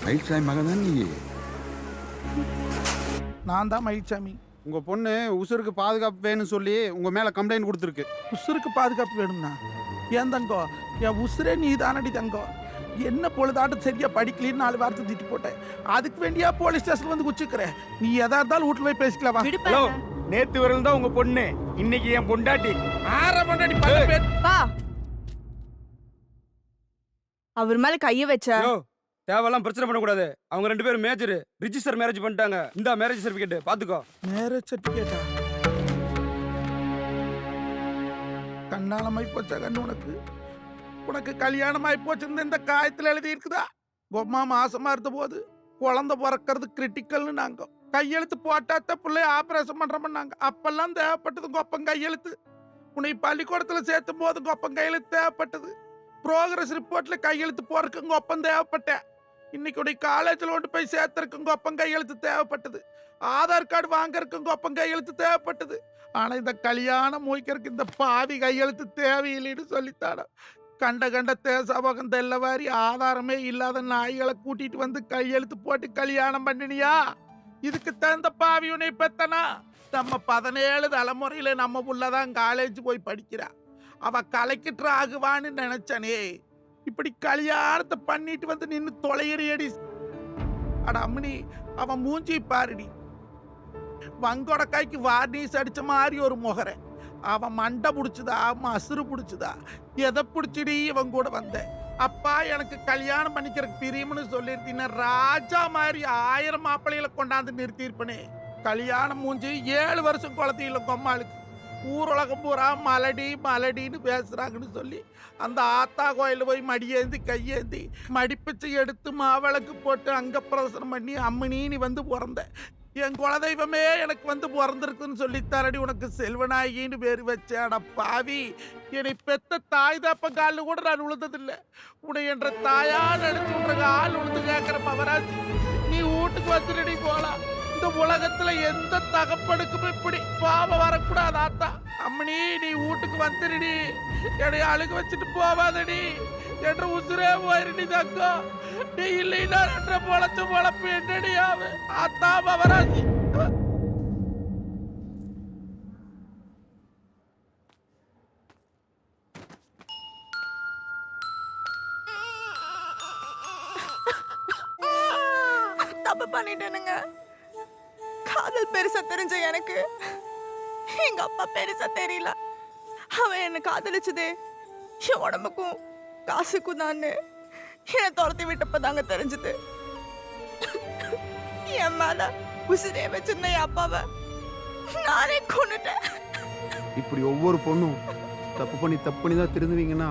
மயில்சாமி மகன் தான் நீ? நான் தான் மயில்சாமி. உங்க பொண்ணு உசுருக்கு பாதுகாப்பு வேணும்னு சொல்லி உங்க மேல கம்ப்ளைண்ட் கொடுத்துருக்கு. உசுருக்கு பாதுகாப்பு வேணும்னா ஏன் தங்கோ? என் உசுரே நீ தானடி தங்கோ. என்ன பொழுதாட்டம் சரியா படிக்கலின்னு 4 வாரத்தை திட்டி போட்டேன். அதுக்கு வேண்டியா போலீஸ் ஸ்டேஷன் வந்து குச்சிக்கிறேன். நீ எதா இருந்தாலும் வீட்டுல போய் பேசிக்கலாம் வா. ஹலோ, நேத்து வரல தான் உங்க பொண்ணு, இன்னைக்கு என் பொண்டாட்டி. பொண்டாட்டி பா, அவர் மேல கைய வச்ச. தேவையெல்லாம் பிரச்சனை பண்ணக்கூடாது. அவங்க 2 பேரும் மேஜர் ரிஜிஸ்டர் மேரேஜ் பண்ணிட்டாங்க. இந்த மேரேஜ் சர்டிபிகேட் பாத்துக்கோ. மேரேஜ் சர்டிபிகேட்டா? கண்ணாலமாய் போச்சா கண்ணு உனக்கு? உனக்கு கல்யாணமாய் போச்சுன்னு இந்த காயத்துல எழுதி இருக்குதா? கொம்மா மாசமா இருந்த போது குழந்தை பிறக்கிறது கிரிட்டிக்கல்னு நாங்க கையெழுத்து போட்டாத்த பிள்ளைய ஆபரேஷன் பண்றோம்னாங்க. அப்பெல்லாம் தேவைப்பட்டது கொப்பம் கையெழுத்து. உன்னை பள்ளிக்கூடத்துல சேர்த்தும் போது கொப்பம் கையெழுத்து தேவைப்பட்டது. ப்ரோக்ரஸ் ரிப்போர்ட்ல கையெழுத்து போறதுக்கு கொப்பம் தேவைப்பட்டேன். இன்னைக்கு உடைய காலேஜில் கொண்டு போய் சேர்த்துருக்கும் கொப்பம் கையெழுத்து தேவைப்பட்டது. ஆதார் கார்டு வாங்கறதுக்கும் கொப்பம் கையெழுத்து தேவைப்பட்டது. ஆனா இந்த கல்யாணம் மூய்க்கிறதுக்கு இந்த பாவி கையெழுத்து தேவையில்லைன்னு சொல்லித்தாட. கண்ட தேசபகம் தெல்லவாரி ஆதாரமே இல்லாத நாய்களை கூட்டிட்டு வந்து கையெழுத்து போட்டு கல்யாணம் பண்ணினியா? இதுக்கு தகுந்த பாவி உன்னை பெத்தனா? நம்ம 17 தலைமுறையில நம்ம புள்ளதான் காலேஜ் போய் படிக்கிறா. அவ கலெக்டர் ஆகுவான்னு நினைச்சனே. இப்படி கல்யாணத்தை பண்ணிட்டு வந்து நின்னு தொலையறியடி. அட அம்மனி, அவன் மூஞ்சி பாருடி. வங்கொடக்காய்க்கு வார்னிஸ் அடிச்ச மாதிரி ஒரு முகரை. அவன் மண்டை புடிச்சுதா மசுறு புடிச்சுதா எதை புடிச்சிடி இவன் கூட வந்த? அப்பா எனக்கு கல்யாணம் பண்ணிக்கிறதுக்கு பிரியம்னு சொல்லிருந்தீங்கன்னா ராஜா மாதிரி 1000 மாப்பிள்ளைகளை கொண்டாந்து நிறுத்தியிருப்பனே. கல்யாணம் மூஞ்சி 7 வருஷம் குளத்தில கொம்மாளுக்கு. ஊருலகம் பூரா மலடி மலடின்னு பேசுறாங்கன்னு சொல்லி அந்த ஆத்தா கோயில போய் மடியேந்தி கையேந்தி மடிப்பிச்சு எடுத்து மாவிளக்கு போட்டு அங்க பிரதர்சனம் பண்ணி அம்மனி நீ வந்து பிறந்த. என் குலதெய்வமே எனக்கு வந்து பிறந்திருக்குன்னு சொல்லி தரடி உனக்கு செல்வநாயகின்னு பேர் வச்சேன். அட பாவி, என்னை பெத்த தாய் தாப்ப காலில் கூட நான் விழுந்ததில்லை. உன்னை என்ற தாயா நினைச்சு உனக்கு ஆள் விழுந்து கேட்கிற மகராஜ், நீ வீட்டுக்கு வந்துடுடி போலாம். இந்த உலகத்துல எந்த தகப்பனுக்கும் இப்படி பாவம் வரக்கூடாது. ஆத்தா அம்மனி, நீ வீட்டுக்கு வந்துடுடி. என்னை அழுக வச்சுட்டு போவாதடி. என்ற உசுரே போயிருடி தக்கோ. நீ இல்லைன்னா என்ற பொழச்சு பொழப்பு என்னடி ஆவு? ஆத்தா மகராஜ். தப்பு பண்ணிட்டேனுங்க. காதல் பெருசா தெரிஞ்ச எனக்கு எங்க அப்பா பெருசா தெரியல. அவன் என்ன காதலிச்சதே என் உடம்புக்கும் காசுக்கும் தான். என்னை துரத்தி விட்டப்பதாங்க தெரிஞ்சது. என் மேல உசிரே வச்சிருந்த என் அப்பாவை நானே கொன்னுட்டேன். இப்படி ஒவ்வொரு பொண்ணும் தப்பு பண்ணி தான் திருந்துவீங்கன்னா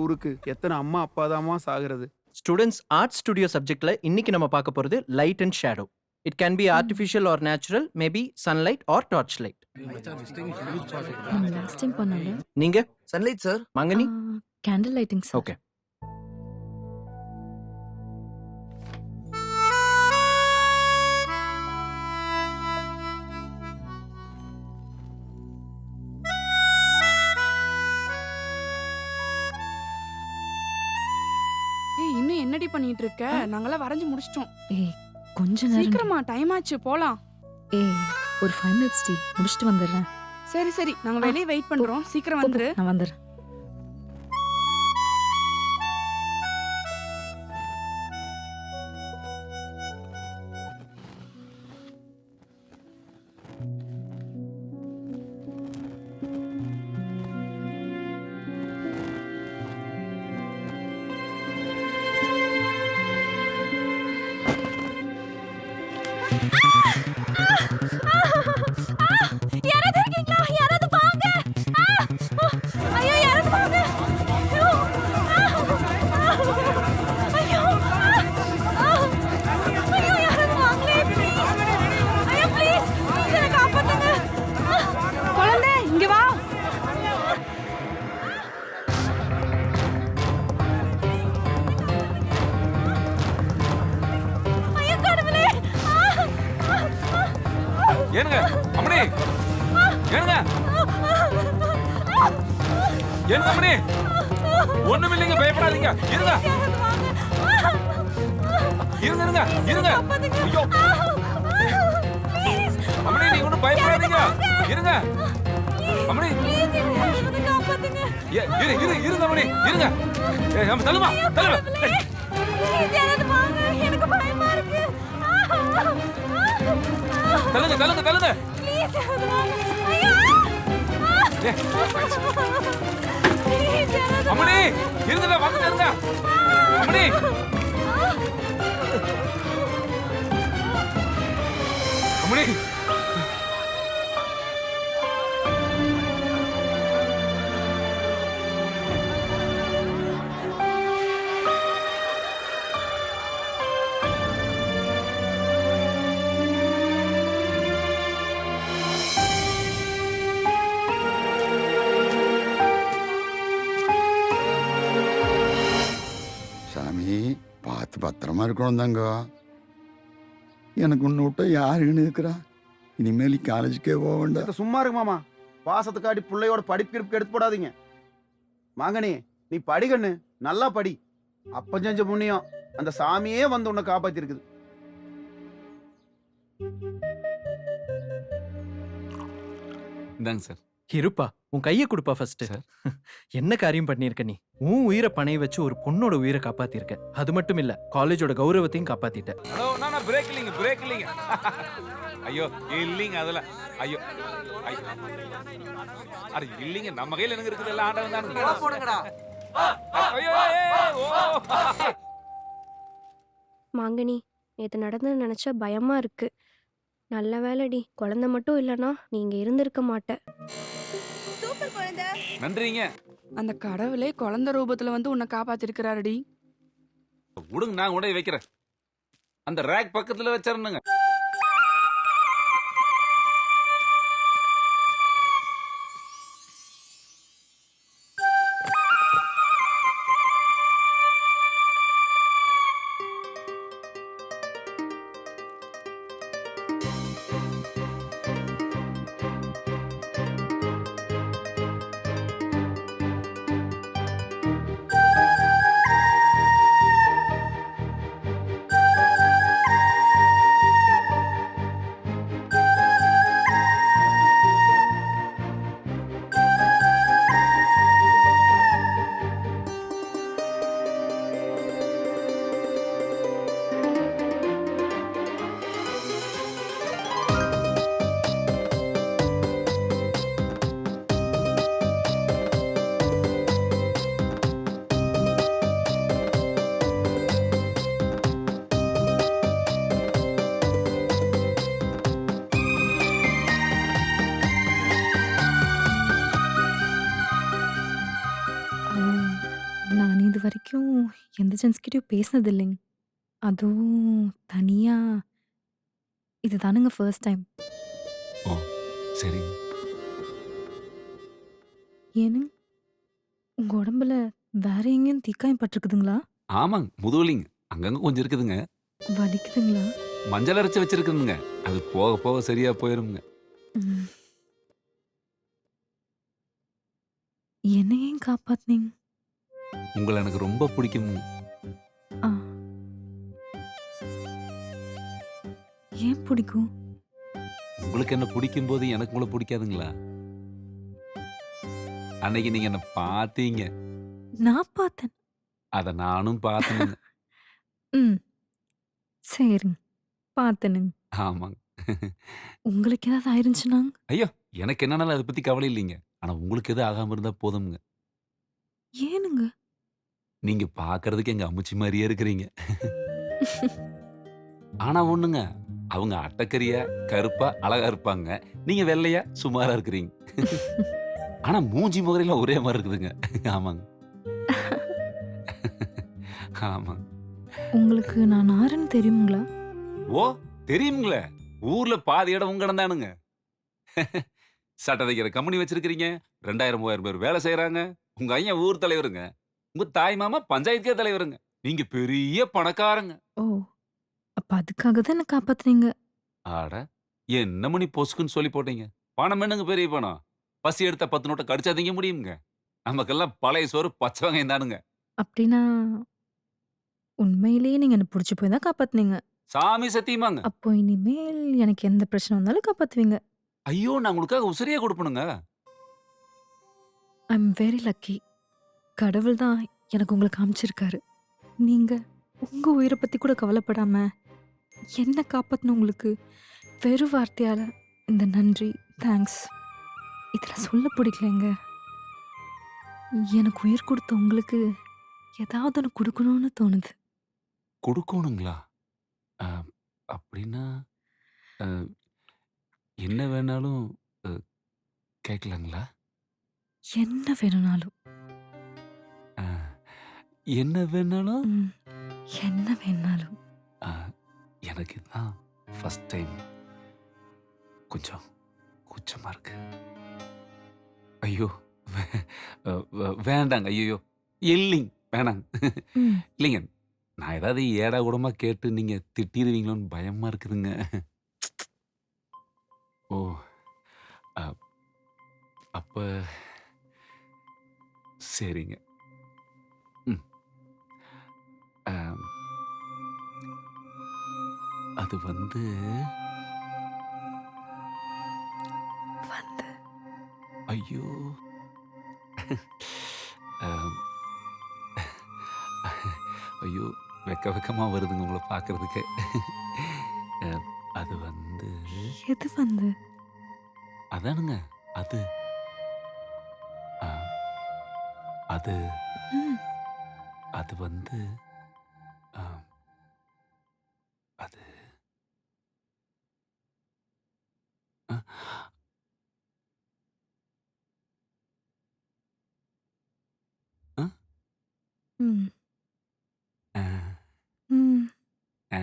ஊருக்கு எத்தனை அம்மா அப்பா தாமா சாகிறது? ஸ்டூடெண்ட்ஸ், ஆர்ட் ஸ்டுடியோ சப்ஜெக்ட்ல இன்னைக்கு நம்ம பார்க்க போறது light and shadow. It can be artificial or natural, maybe sunlight or torchlight. Last time பண்ணால நீங்க சன்லைட் சார். மங்கனி கேண்டில் லைட்டிங் சார். ஓகே. ஏய், இன்னும் என்னடி பண்ணிட்டு இருக்க? நாங்கெல்லாம் வரைஞ்சு முடிச்சிட்டோம். ஏய், கொஞ்ச நேரம். சீக்கிரமா, டைம் ஆச்சு, போலாம். ஏய், ஒரு 5 minutes டி, முடிச்சிட்டு வந்துடுறேன். சரி, நாங்க வெளியே வெயிட் பண்றோம். சீக்கிரம் வந்துரு. நான் வந்துடுறேன். யாராவது இருக்கீங்களா? யாராவது வாங்க. ஐயோ, யாராவது வாங்க. ஐயோ, ஐயோ, யாராவது வாங்களே. ஐயோ, ப்ளீஸ், என்னை காப்பாத்துங்க. குழந்தை, இங்க வா. ஐயோ, கடவுளே. ஏனுங்க அம்மனி, ஏனுங்க ஏன் அம்மனி, ஒண்ணுமில்லைங்க, பயப்படாதீங்க, இருங்க. யாராவது வாங்க. இருங்க இருங்க இருங்க ஐயோ ப்ளீஸ் அம்மணி நீங்க ஒண்ணும் பயப்படாதீங்க இருங்க அம்மணி ப்ளீஸ் என்ன வந்து காப்பாத்துங்க இருங்க அம்மணி இருங்க நம்ம தள்ளுமா தள்ளுமா ப்ளீஸ் யாராவது வாங்க எனக்கு பயமா இருக்கு தள்ளுங்க தள்ளுங்க தள்ளுங்க ப்ளீஸ் யாராவது வாங்க ஐயோ ப்ளீஸ் யாராவது அம்மணி இருங்க வந்து இருங்க அம்மணி அம்மணி சாமி பார்த்து பத்திரமா இருக்கணும் தாங்க. எனக்கு ஒன்று விட்டா யாருன்னு இருக்கிறா? இனிமேல் காலேஜுக்கே போக வேண்டாம். சும்மா இருக்கு மாமா. பாசத்துக்காடி பிள்ளையோட படிப்பு எடுத்து போடாதீங்க. மாங்கனி நீ படிக்கண்ணு, நல்லா படி. அப்ப செஞ்ச புண்ணியம் அந்த சாமியே வந்து உன்னை காப்பாத்தி இருக்குது. இந்தாங்க சார். இருப்பா, உன் கையை கொடுப்பா ஃபர்ஸ்ட். சார். என்ன காரியம் பண்ணியிருக்க நீ? உன் உயிரை பணைய வச்சு ஒரு பொண்ணோட உயிரை காப்பாத்திருக்க. அது மட்டும் இல்ல, காலேஜோட கௌரவத்தையும் காப்பாத்திட்ட. ஹலோ நான் பிரேக் இல்லைங்க ஐயோ இல்லைங்க அதெல்லாம் ஐயோ அட இல்லைங்க நம்ம கையில எனக்கு இருக்குது எல்லாம் ஆண்டவன் தானுங்க போடுங்கடா ஐயோ ஓ மாங்கனி நேத்து நடந்தது நினைச்சா பயமா இருக்கு. நல்ல வேலைடி, குழந்தை மட்டும் இல்லனா நீங்க இருந்திருக்க மாட்ட. சூப்பர் குழந்தை. நன்றிங்க. அந்த கடவுளே குழந்தை ரூபத்துல வந்து உன்னை காப்பாத்திருக்கிறாருடி. விடுங்க நான் உடைய வைக்கிறேன். அந்த ரேக் பக்கத்துல வச்சிருந்துங்க. நான் இது வரைக்கும் எந்த ஜென்ஸ்கிட்டயும் பேசினது இல்லைங்க. அதுவும் தனியா. இதுதானுங்க ஃபர்ஸ்ட் டைம். ஓ சரி. ஏனுங்க உங்க உடம்புல வேற எங்கேயும் தீக்காயம் பட்டிருக்குதுங்களா? ஆமாங்க முதுவலிங்க அங்கங்க கொஞ்சம் இருக்குதுங்க. வலிக்குதுங்களா? மஞ்சள் அரைச்சு வச்சிருக்குதுங்க. அது போக போக சரியா போயிருங்க. ம். என்ன ஏன் காப்பாத்துனீங்க? உங்களை எனக்கு ரொம்ப பிடிக்கும். ஆ. ஏன் பிடிக்கும்? உங்களுக்கு என்ன பிடிக்கும் போது எனக்கு உங்களை பிடிக்காதுங்களா? அன்னைக்கு நீங்க என்ன பார்த்தீங்க. நான் பார்த்தேன். அத நானும் பார்த்தேனுங்க. ம். சரிங்க. பார்த்தேனுங்க. ஆமாங்க. உங்களுக்கு ஏதாவது ஆயிருந்துச்சுனாங்க? ஐயோ எனக்கு என்னன்னாலும் அதை பத்தி கவலை இல்லைங்க. ஆனா உங்களுக்கு எதுவும் ஆகாம இருந்தா போதும்ங்க. ஏனுங்க? நீங்க பாக்குறதுக்கு எங்க அம்முச்சி மாதிரியே இருக்கிறீங்க. ஆனா ஒண்ணுங்க, அவங்க அட்டக்கரியா கருப்பா அழகா இருப்பாங்க. நீங்க வெள்ளையா சுமாரா இருக்கிறீங்க. ஆனா மூஞ்சி முகரையெல்லாம் ஒரே மாதிரி இருக்குதுங்க. ஆமாங்க. ஆமாங்க. உங்களுக்கு நான் ஆறுன்னு தெரியுங்களா? ஓ தெரியுங்களே. ஊர்ல பாதி இடம் உங்க இடம் தானுங்க. சட்டை தைக்கிற கம்பெனி வச்சிருக்கிறீங்க. 2000-3000 பேர் வேலை செய்யறாங்க. உங்க ஐயன் ஊர் தலைவருங்க. உங்க தாய் மாமா பஞ்சாயத்தே தலைவருங்க. நீங்க பெரிய பணக்காரங்க. ஓ, அப்ப அதுக்காக தான் என்ன காப்பாத்துனீங்க. ஆட என்ன மணி பொசுக்குன்னு சொல்லி போட்டீங்க. பணம் என்னங்க பெரிய பணம். பசி எடுத்த 10 நோட்டை கடிச்சா திங்க முடியுங்க. நமக்கெல்லாம் பழைய சோறு பச்சை வெங்காயம் தானுங்க. அப்படின்னா உண்மையிலேயே நீங்க என்ன புடிச்சு போய் தான் காப்பாத்துனீங்க. சாமி சத்தியமாங்க. அப்போ இனிமேல் எனக்கு எந்த பிரச்சனை வந்தாலும் காப்பாத்துவீங்க. ஐயோ நான் உங்களுக்காக உசிரியே கொடுப்பணுங்க. ஐ அம் வெரி லக்கி. கடவுள் தான் எனக்கு உங்கள காமிச்சிருக்காரு. நீங்க உங்க உயிர பத்தி கூட கவலைப்படாம என்ன காப்பாத்துன உங்களுக்கு வெறும் வார்த்தையால இந்த நன்றி, தேங்க்ஸ் இதெல்லாம் சொல்ல பிடிக்கலங்க. எனக்கு உயிர் கொடுத்த உங்களுக்கு ஏதாவது ஒன்று கொடுக்கணும்னு தோணுது. கொடுக்கணுங்களா? அ, அப்படின்னா அ, என்ன வேணாலும் அ, கேட்கலாங்களா? என்ன வேணும்னாலும். அ, என்ன வேணாலும்? ம், என்ன வேணும்னாலும். அ, எனக்கு இதுதான் ஃபர்ஸ்ட் டைம். கொஞ்சம் கூச்சமா இருக்கு. ஐயோ வேண்டாங்க. ஐயோ இல்லைங்க, வேணாங்க. ம், இல்லைங்க, நான் ஏதாவது ஏடா கூடமா கேட்டு நீங்க திட்டிடுவீங்களோன்னு பயமா இருக்குதுங்க. ஓ, அ, அப்ப சரிங்க. ம். அம், அது வந்து வந்து ஐயோ அம், ஐயோ வெக்கமா வருதுங்க உங்களை பார்க்கறதுக்கு. அம், அது வந்து எது வந்து? அதானுங்க அது அ, அது ம், அது வந்து அம், அது அ, அ, ம், அ, ம். அ.